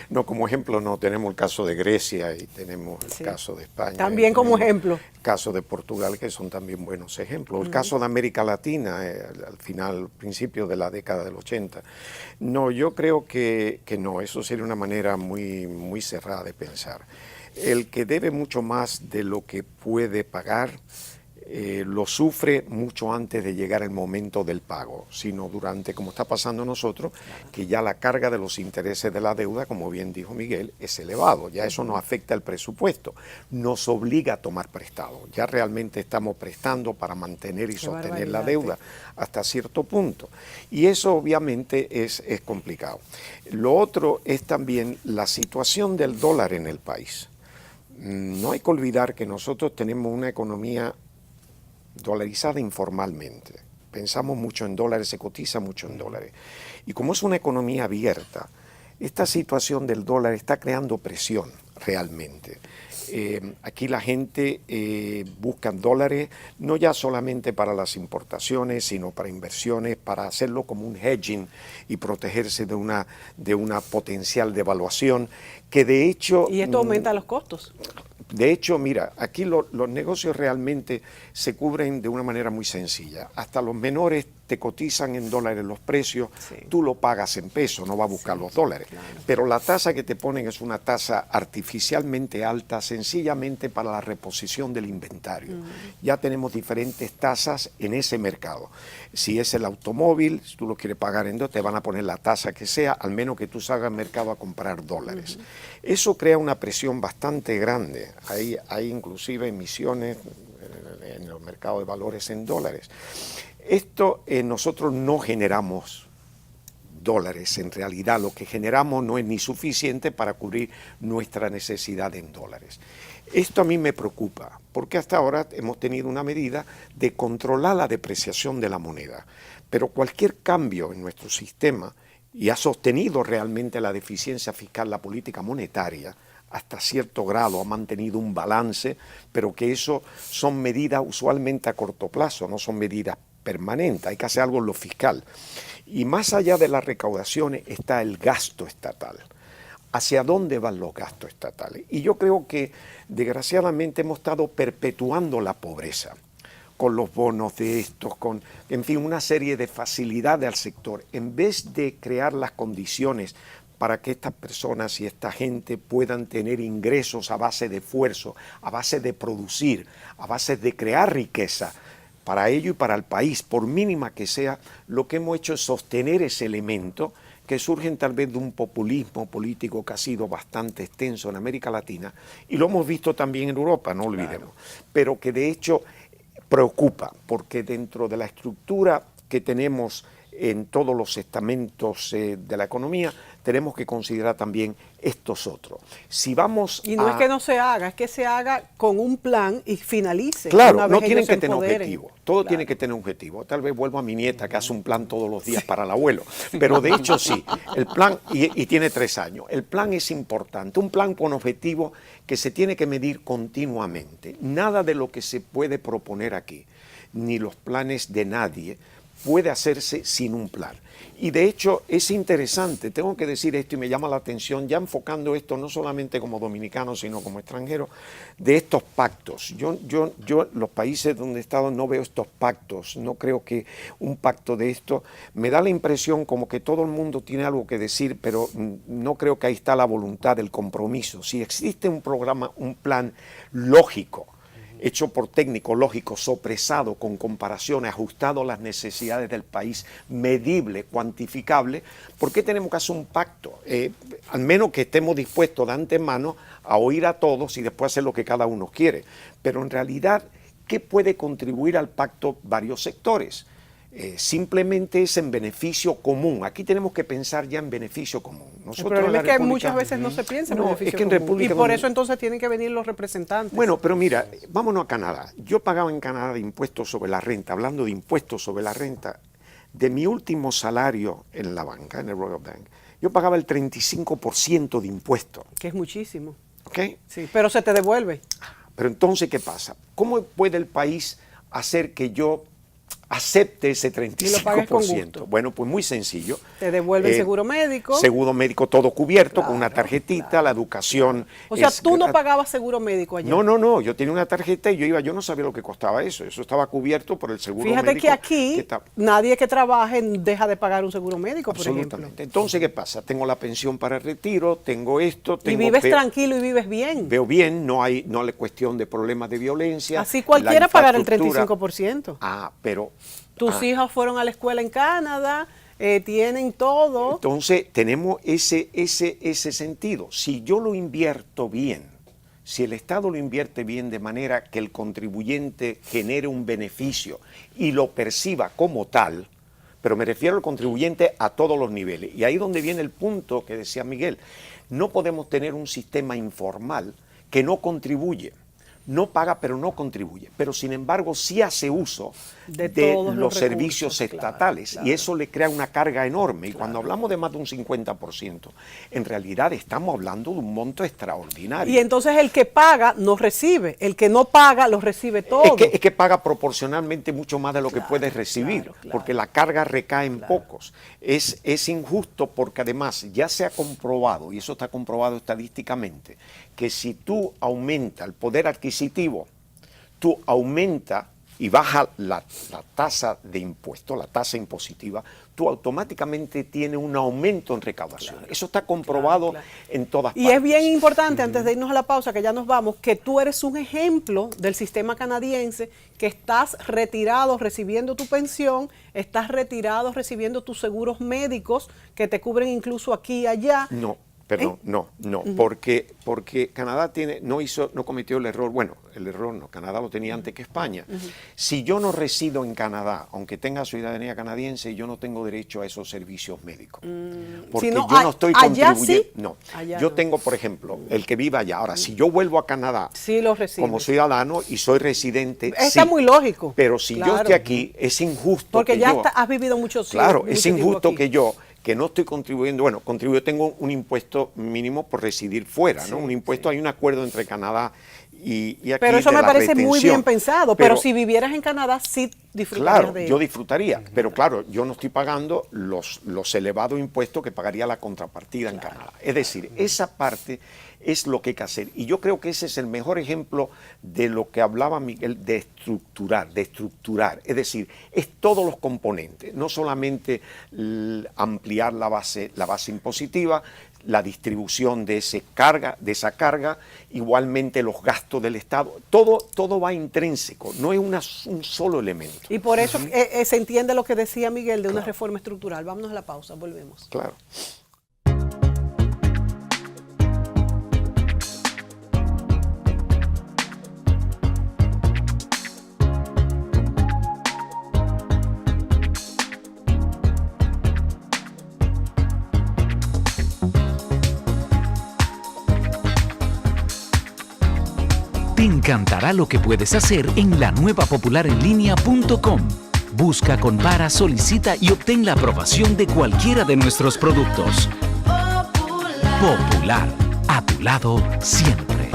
No, como ejemplo no, tenemos el caso de Grecia y tenemos el caso de España. También como ejemplo. El caso de Portugal, que son también buenos ejemplos. El caso de América Latina, al final, principio de la década del 80. No, yo creo que no, eso sería una manera muy, muy cerrada de pensar. El que debe mucho más de lo que puede pagar, lo sufre mucho antes de llegar el momento del pago, sino durante, como está pasando a nosotros, que ya la carga de los intereses de la deuda, como bien dijo Miguel, es elevado. Ya eso nos afecta el presupuesto, nos obliga a tomar prestado. Ya realmente estamos prestando para mantener y sostener la deuda hasta cierto punto. Y eso obviamente es complicado. Lo otro es también la situación del dólar en el país. No hay que olvidar que nosotros tenemos una economía dolarizada informalmente. Pensamos mucho en dólares, se cotiza mucho en dólares. Y como es una economía abierta, esta situación del dólar está creando presión realmente. Aquí la gente busca dólares no ya solamente para las importaciones, sino para inversiones, para hacerlo como un hedging y protegerse de una potencial devaluación que de hecho... Y esto aumenta los costos. De hecho, mira, aquí los negocios realmente se cubren de una manera muy sencilla. Hasta los menores te cotizan en dólares los precios, tú lo pagas en pesos, no vas a buscar los dólares. Claro. Pero la tasa que te ponen es una tasa artificialmente alta, sencillamente para la reposición del inventario. Ya tenemos diferentes tasas en ese mercado. Si es el automóvil, si tú lo quieres pagar en dólares, te van a poner la tasa que sea, al menos que tú salgas al mercado a comprar dólares. Eso crea una presión bastante grande. Hay inclusive emisiones en los mercados de valores en dólares. Esto nosotros no generamos dólares, en realidad lo que generamos no es ni suficiente para cubrir nuestra necesidad en dólares. Esto a mí me preocupa, porque hasta ahora hemos tenido una medida de controlar la depreciación de la moneda, pero cualquier cambio en nuestro sistema, y ha sostenido realmente la deficiencia fiscal, la política monetaria, hasta cierto grado ha mantenido un balance, pero que eso son medidas usualmente a corto plazo, no son medidas permanentes, hay que hacer algo en lo fiscal. Y más allá de las recaudaciones está el gasto estatal. ¿Hacia dónde van los gastos estatales? Y yo creo que desgraciadamente hemos estado perpetuando la pobreza con los bonos de estos, con, en fin, una serie de facilidades al sector, en vez de crear las condiciones para que estas personas y esta gente puedan tener ingresos a base de esfuerzo, a base de producir, a base de crear riqueza para ello y para el país, por mínima que sea. Lo que hemos hecho es sostener ese elemento que surgen tal vez de un populismo político que ha sido bastante extenso en América Latina, y lo hemos visto también en Europa, no olvidemos, pero que de hecho preocupa, porque dentro de la estructura que tenemos en todos los estamentos de la economía, tenemos que considerar también estos otros. Si vamos y no es que no se haga, es que se haga con un plan y finalice. Claro, no tienen que tener objetivo, todo tiene que tener objetivo. Tal vez vuelvo a mi nieta que hace un plan todos los días para el abuelo, pero de hecho sí, el plan, y tiene 3 años, el plan es importante, un plan con objetivo que se tiene que medir continuamente. Nada de lo que se puede proponer aquí, ni los planes de nadie, puede hacerse sin un plan. Y de hecho es interesante, tengo que decir esto y me llama la atención, ya enfocando esto no solamente como dominicano, sino como extranjero, de estos pactos. Yo los países donde he estado no veo estos pactos, no creo que un pacto de esto, me da la impresión como que todo el mundo tiene algo que decir, pero no creo que ahí está la voluntad del compromiso. Si existe un programa, un plan lógico, hecho por técnicos lógicos, sopresado, con comparaciones, ajustado a las necesidades del país, medible, cuantificable, ¿por qué tenemos que hacer un pacto? Al menos que estemos dispuestos de antemano a oír a todos y después hacer lo que cada uno quiere. Pero en realidad, ¿qué puede contribuir al pacto? Varios sectores. Simplemente es en beneficio común. Aquí tenemos que pensar ya en beneficio común. El problema es que muchas veces no se piensa en beneficio común. Y por eso entonces tienen que venir los representantes. Bueno, pero mira, vámonos a Canadá. Yo pagaba en Canadá de impuestos sobre la renta, hablando de impuestos sobre la renta, de mi último salario en la banca, en el Royal Bank, yo pagaba el 35% de impuestos. Que es muchísimo. ¿Ok? Sí, pero se te devuelve. Pero entonces, ¿qué pasa? ¿Cómo puede el país hacer que yo acepte ese Y lo pagues con 35%. gusto. Bueno, pues muy sencillo. Te devuelven seguro médico. Seguro médico todo cubierto, con una Claro, tarjetita, claro. la educación. O sea, es tú no gratis. pagabas seguro médico allá. No, yo tenía una tarjeta y yo no sabía lo que costaba eso. Eso estaba cubierto por el seguro Fíjate médico. que aquí está- nadie que trabaje deja de pagar un seguro médico, por ejemplo. Absolutamente. Entonces, ¿qué pasa? Tengo la pensión para el retiro, tengo esto, Y tengo vives tranquilo y vives bien. veo bien, no hay cuestión de problemas de violencia. Así cualquiera la pagar el infraestructura. 35%. Pero Tus hijos fueron a la escuela en Canadá, tienen todo. entonces tenemos ese sentido. Si yo lo invierto bien, si el Estado lo invierte bien de manera que el contribuyente genere un beneficio y lo perciba como tal, pero me refiero al contribuyente a todos los niveles. Y ahí es donde viene el punto que decía Miguel. No podemos tener un sistema informal que no contribuye. No paga, pero no contribuye. Pero, sin embargo, sí hace uso De de todos los los servicios recursos, claro, estatales. claro. Y eso le crea una carga enorme. Y cuando hablamos de más de un 50%, en realidad estamos hablando de un monto extraordinario. Y entonces el que paga no recibe, el que no paga lo recibe todo. Es que paga proporcionalmente mucho más de lo que puede recibir, claro. porque la carga recae en pocos. Es injusto porque además ya se ha comprobado, y eso está comprobado estadísticamente, que si tú aumentas el poder adquisitivo, tú aumentas y baja la tasa de impuesto, la tasa impositiva, tú automáticamente tienes un aumento en recaudación. Eso está comprobado en todas partes. Y es bien importante, antes de irnos a la pausa, que ya nos vamos, que tú eres un ejemplo del sistema canadiense, que estás retirado recibiendo tu pensión, estás retirado recibiendo tus seguros médicos, que te cubren incluso aquí y allá. No, perdón, no, porque Canadá no cometió el error, Canadá lo tenía antes que España. Si yo no resido en Canadá, aunque tenga ciudadanía canadiense, yo no tengo derecho a esos servicios médicos. Porque Si no, yo no estoy allá contribuyendo. sí, No, allá yo no. tengo, por ejemplo, el que vive allá. Ahora, si yo vuelvo a Canadá Sí lo recibes. como ciudadano y soy residente, Está sí. muy lógico. Pero si yo Claro. estoy aquí, es injusto Porque que ya yo... has vivido muchos Claro, mucho es tiempo injusto aquí. que yo no estoy contribuyendo, tengo un impuesto mínimo por residir fuera, ¿no? Un impuesto, hay un acuerdo entre Canadá y aquí. Pero eso de me la parece muy retención. bien pensado, pero si vivieras en Canadá sí disfrutarías Claro, de yo ello. disfrutaría, pero claro, yo no estoy pagando los elevados impuestos que pagaría la contrapartida en Canadá. Es decir, esa parte es lo que hay que hacer. Y yo creo que ese es el mejor ejemplo de lo que hablaba Miguel, de estructurar. Es decir, es todos los componentes, no solamente ampliar la base impositiva, la distribución de esa carga, igualmente los gastos del Estado, todo va intrínseco, no es un solo elemento. Y por eso se entiende lo que decía Miguel de una reforma estructural. Vámonos a la pausa, volvemos. Claro. Te encantará lo que puedes hacer en la nueva popularenlinea.com. Busca, compara, solicita y obtén la aprobación de cualquiera de nuestros productos. Popular, a tu lado siempre.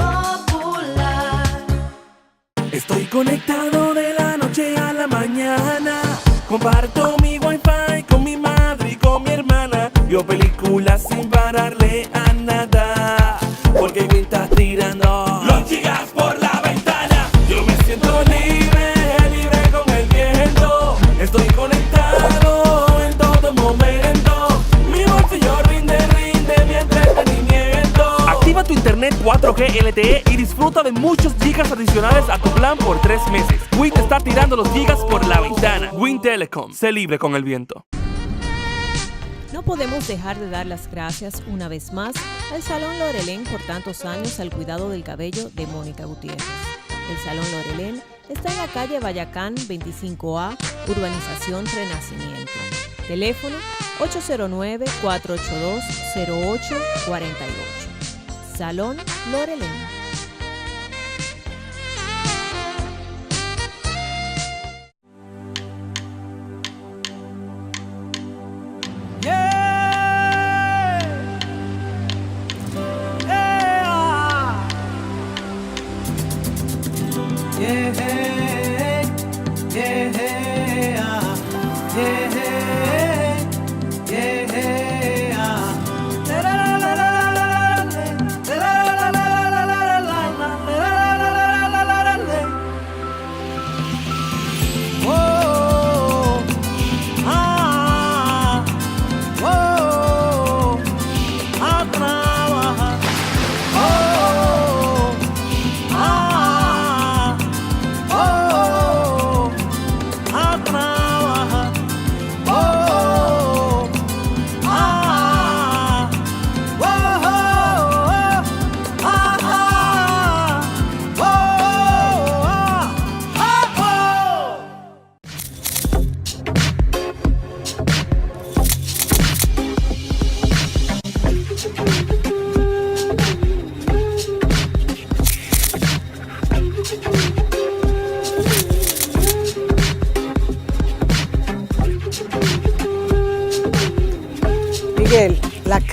Estoy conectado de la noche a la mañana. Comparto mi wifi con mi madre y con mi hermana. Veo películas sin pararle a nada. Porque me está tirando los gigas por la ventana. Yo me siento libre con el viento. Estoy conectado en todo momento. Mi bolsillo rinde mi entretenimiento. Activa tu internet 4G LTE y disfruta de muchos gigas adicionales a tu plan por 3 meses. Win te está tirando los gigas por la ventana. Win Telecom, sé libre con el viento. No podemos dejar de dar las gracias una vez más al Salón Lorelén por tantos años al cuidado del cabello de Mónica Gutiérrez. El Salón Lorelén está en la calle Bayacán 25A, Urbanización Renacimiento. Teléfono 809-482-0848. Salón Lorelén. Yeah, yeah.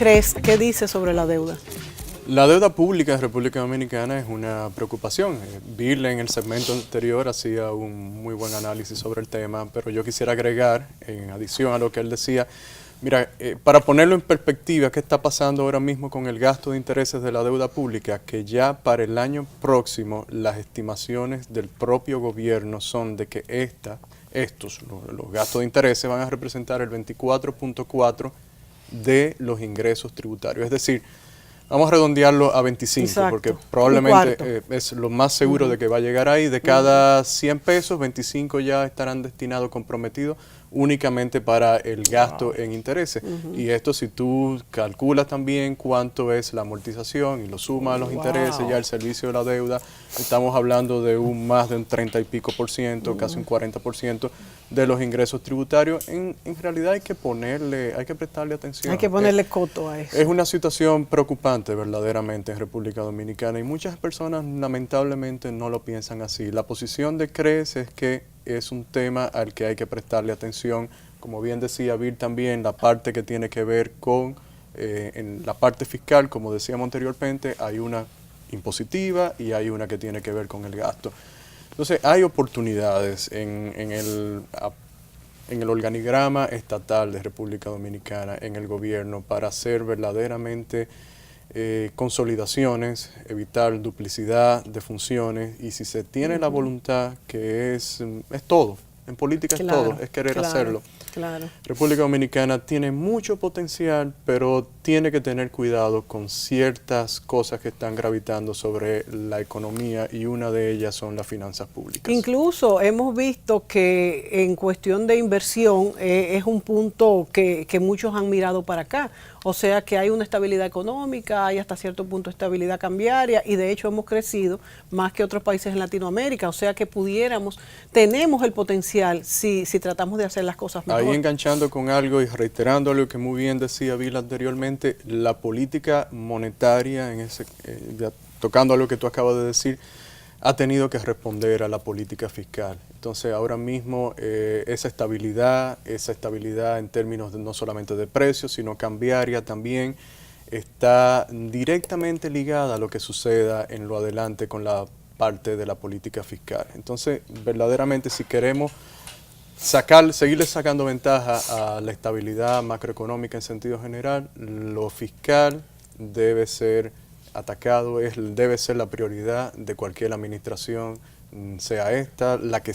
crees? ¿Qué dice sobre la deuda? La deuda pública en República Dominicana es una preocupación. Bill en el segmento anterior hacía un muy buen análisis sobre el tema, pero yo quisiera agregar, en adición a lo que él decía, mira, para ponerlo en perspectiva, ¿qué está pasando ahora mismo con el gasto de intereses de la deuda pública? Que ya para el año próximo las estimaciones del propio gobierno son de que los gastos de intereses van a representar el 24.4% de los ingresos tributarios. Es decir, vamos a redondearlo a 25, exacto, porque probablemente es lo más seguro de que va a llegar ahí. De cada 100 pesos, 25 ya estarán destinados, comprometidos únicamente para el gasto en intereses. Y esto, si tú calculas también cuánto es la amortización y lo sumas a los intereses, ya el servicio de la deuda, estamos hablando de más de un 30 y pico por ciento, casi un 40% de los ingresos tributarios. En realidad hay que prestarle atención. Hay que ponerle coto a eso. Es una situación preocupante verdaderamente en República Dominicana y muchas personas lamentablemente no lo piensan así. La posición de CRES es que es un tema al que hay que prestarle atención. Como bien decía Bill también, la parte que tiene que ver con, en la parte fiscal, como decíamos anteriormente, hay una impositiva y hay una que tiene que ver con el gasto. Entonces hay oportunidades en el organigrama estatal de República Dominicana, en el gobierno, para hacer verdaderamente consolidaciones, evitar duplicidad de funciones, y si se tiene la voluntad, que es todo, en política es todo, es querer hacerlo. Claro. República Dominicana tiene mucho potencial, pero tiene que tener cuidado con ciertas cosas que están gravitando sobre la economía, y una de ellas son las finanzas públicas. Incluso hemos visto que en cuestión de inversión es un punto que muchos han mirado para acá. O sea que hay una estabilidad económica, hay hasta cierto punto estabilidad cambiaria, y de hecho hemos crecido más que otros países en Latinoamérica. O sea que tenemos el potencial si tratamos de hacer las cosas mejor. Ahí enganchando con algo y reiterando algo que muy bien decía Bill anteriormente, la política monetaria, tocando a lo que tú acabas de decir, ha tenido que responder a la política fiscal. Entonces ahora mismo esa estabilidad en términos no solamente de precios, sino cambiaria también, está directamente ligada a lo que suceda en lo adelante con la parte de la política fiscal. Entonces, verdaderamente, si queremos seguirle sacando ventaja a la estabilidad macroeconómica en sentido general, lo fiscal debe ser atacado, debe ser la prioridad de cualquier administración, sea esta, la que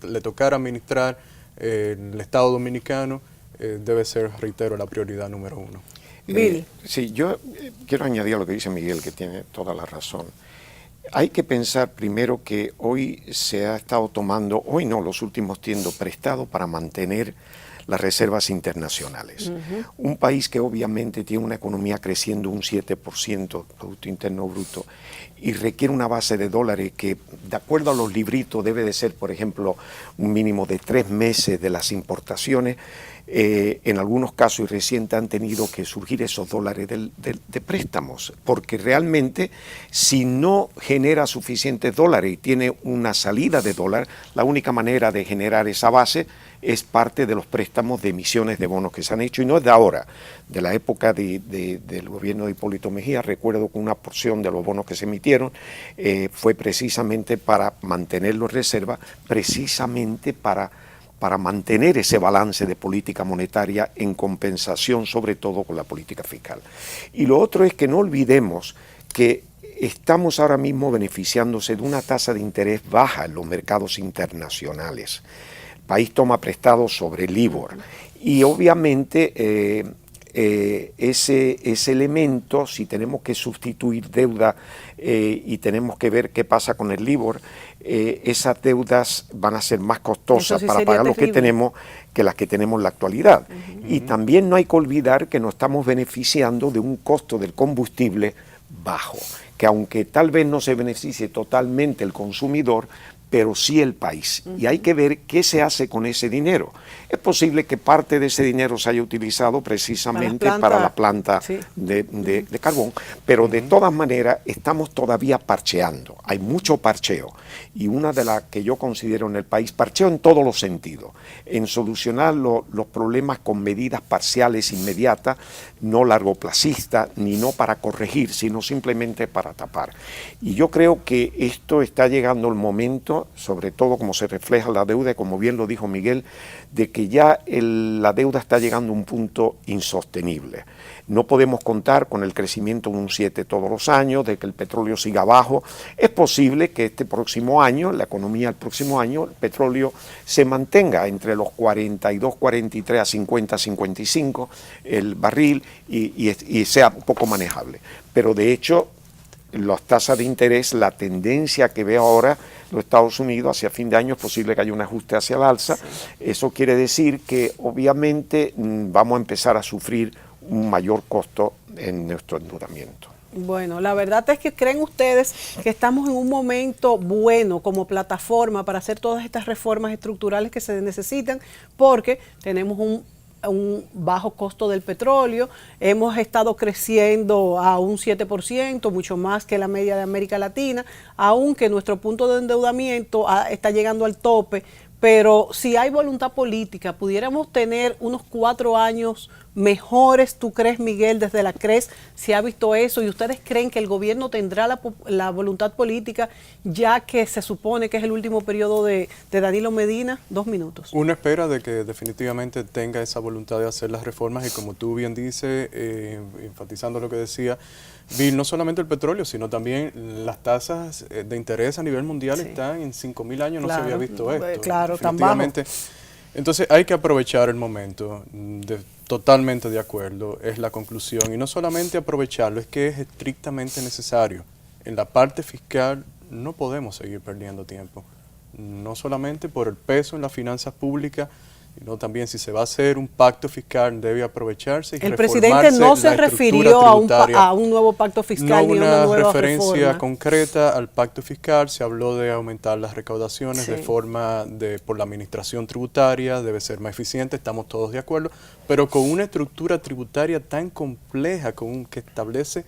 le tocara administrar el Estado Dominicano, debe ser, reitero, la prioridad número uno. Bill. Sí, yo quiero añadir a lo que dice Miguel, que tiene toda la razón. Hay que pensar primero que hoy se ha estado tomando, los últimos tiempos, prestado para mantener las reservas internacionales. Un país que obviamente tiene una economía creciendo un 7% Producto Interno Bruto y requiere una base de dólares que, de acuerdo a los libritos, debe de ser, por ejemplo, un mínimo de 3 meses de las importaciones. En algunos casos y recientes han tenido que surgir esos dólares de préstamos, porque realmente si no genera suficientes dólares y tiene una salida de dólar, la única manera de generar esa base es parte de los préstamos de emisiones de bonos que se han hecho, y no es de ahora, de la época del gobierno de Hipólito Mejía. Recuerdo que una porción de los bonos que se emitieron fue precisamente para mantenerlo en reserva, precisamente para mantener ese balance de política monetaria en compensación sobre todo con la política fiscal. Y lo otro es que no olvidemos que estamos ahora mismo beneficiándose de una tasa de interés baja en los mercados internacionales. El país toma prestado sobre el LIBOR y obviamente ese elemento, si tenemos que sustituir deuda y tenemos que ver qué pasa con el LIBOR, esas deudas van a ser más costosas para pagar lo que tenemos que las que tenemos en la actualidad. Y también no hay que olvidar que nos estamos beneficiando de un costo del combustible bajo, que aunque tal vez no se beneficie totalmente el consumidor, pero sí el país. Y hay que ver qué se hace con ese dinero. Es posible que parte de ese dinero se haya utilizado precisamente para la planta sí, de carbón, pero de todas maneras estamos todavía parcheando. Hay mucho parcheo. Y una de las que yo considero en el país, parcheo en todos los sentidos, en solucionar los problemas con medidas parciales inmediatas, no largoplacistas, ni no para corregir, sino simplemente para tapar. Y yo creo que esto está llegando el momento, sobre todo como se refleja la deuda, como bien lo dijo Miguel, de que ya la deuda está llegando a un punto insostenible. No podemos contar con el crecimiento de un 7 todos los años, de que el petróleo siga abajo. Es posible que este próximo año, la economía del próximo año, el petróleo se mantenga entre los 42, 43 a 50, 55 el barril y sea un poco manejable. Pero de hecho, las tasas de interés, la tendencia que veo ahora los Estados Unidos hacia fin de año es posible que haya un ajuste hacia el alza. Sí. Eso quiere decir que obviamente vamos a empezar a sufrir un mayor costo en nuestro endeudamiento. Bueno, la verdad es que creen ustedes que estamos en un momento bueno como plataforma para hacer todas estas reformas estructurales que se necesitan, porque tenemos un bajo costo del petróleo, hemos estado creciendo a un 7%, mucho más que la media de América Latina, aunque nuestro punto de endeudamiento está llegando al tope, pero si hay voluntad política, pudiéramos tener unos 4 años mejores, ¿tú crees, Miguel? Desde la CRES se ha visto eso, y ustedes creen que el gobierno tendrá la voluntad política, ya que se supone que es el último periodo de Danilo Medina. 2 minutos. Uno espera de que definitivamente tenga esa voluntad de hacer las reformas, y como tú bien dices, enfatizando lo que decía Bill, no solamente el petróleo, sino también las tasas de interés a nivel mundial están en 5.000 años, no se había visto esto. Claro, tan bajo. Entonces hay que aprovechar el momento, totalmente de acuerdo, es la conclusión, y no solamente aprovecharlo, es que es estrictamente necesario. En la parte fiscal no podemos seguir perdiendo tiempo, no solamente por el peso en las finanzas públicas, sino también si se va a hacer un pacto fiscal debe aprovecharse y el presidente no se refirió a un nuevo pacto fiscal, ni una nueva referencia concreta al pacto fiscal. Se habló de aumentar las recaudaciones de forma por la administración tributaria, debe ser más eficiente, estamos todos de acuerdo, pero con una estructura tributaria tan compleja, que establece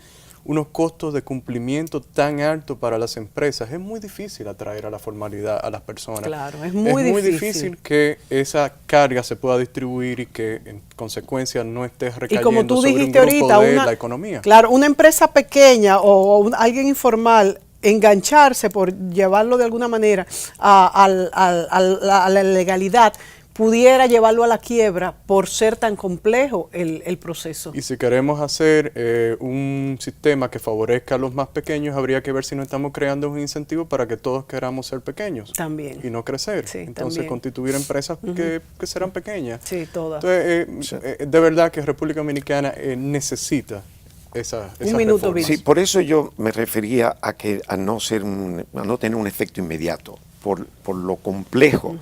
unos costos de cumplimiento tan altos para las empresas, es muy difícil atraer a la formalidad a las personas. Claro, es muy difícil que esa carga se pueda distribuir y que en consecuencia no esté recayendo sobre un grupo de la economía. Claro, una empresa pequeña o alguien informal, engancharse, por llevarlo de alguna manera a la legalidad, pudiera llevarlo a la quiebra por ser tan complejo el proceso. Y si queremos hacer un sistema que favorezca a los más pequeños, habría que ver si no estamos creando un incentivo para que todos queramos ser pequeños. También. Y no crecer. Sí, entonces también. Constituir empresas que serán pequeñas. Sí, todas. Entonces, de verdad que República Dominicana necesita esa minuto, Bill. Sí, por eso yo me refería a no tener un efecto inmediato, por lo complejo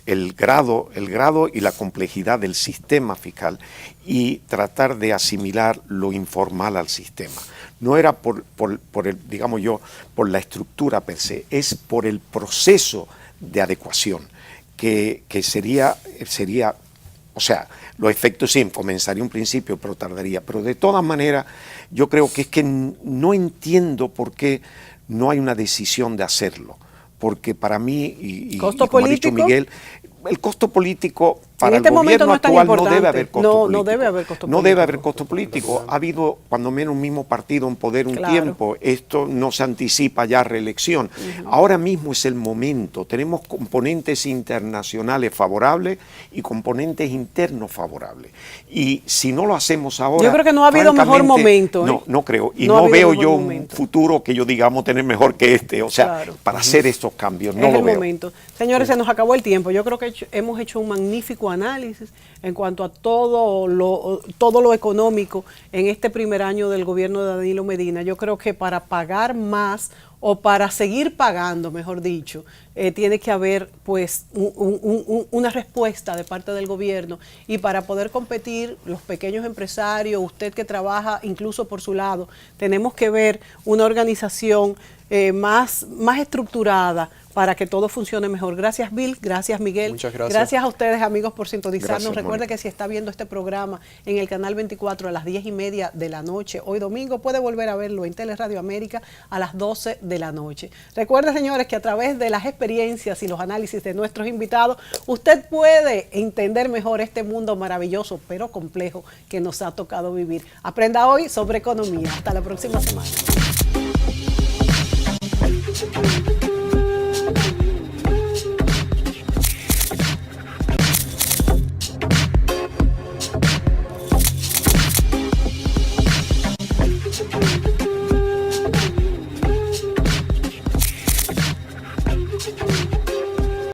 el grado y la complejidad del sistema fiscal, y tratar de asimilar lo informal al sistema. No era por la estructura per se, es por el proceso de adecuación que sería, o sea, los efectos sí, comenzaría un principio, pero tardaría. Pero de todas maneras, yo creo que es que no entiendo por qué no hay una decisión de hacerlo. Porque para mí, y como ha dicho Miguel, el costo político para el gobierno actual no debe haber costo político. No debe haber costo político. No debe haber costo político. Ha habido cuando menos un mismo partido en poder un tiempo. Esto no se anticipa ya a reelección. Ahora mismo es el momento. Tenemos componentes internacionales favorables y componentes internos favorables. Y si no lo hacemos ahora... Yo creo que no ha habido mejor momento. No creo. Y no veo yo un futuro que yo digamos tener mejor que este. O sea, para hacer estos cambios. No lo veo. Momento. Señores, se nos acabó el tiempo. Yo creo que hemos hecho un magnífico análisis en cuanto a todo lo económico en este primer año del gobierno de Danilo Medina. Yo creo que para pagar más, o para seguir pagando, mejor dicho, tiene que haber pues una respuesta de parte del gobierno, y para poder competir los pequeños empresarios, usted que trabaja incluso por su lado, tenemos que ver una organización más estructurada para que todo funcione mejor. Gracias, Bill. Gracias, Miguel. Muchas gracias. Gracias a ustedes, amigos, por sintonizarnos. Gracias, Recuerde Mónica. que si está viendo este programa en el canal 24 a las 10:30 de la noche, hoy domingo, puede volver a verlo en Teleradio América a las 12 de la noche. Recuerde, señores, que a través de las experiencias y los análisis de nuestros invitados, usted puede entender mejor este mundo maravilloso, pero complejo, que nos ha tocado vivir. Aprenda hoy sobre economía. Hasta la próxima semana.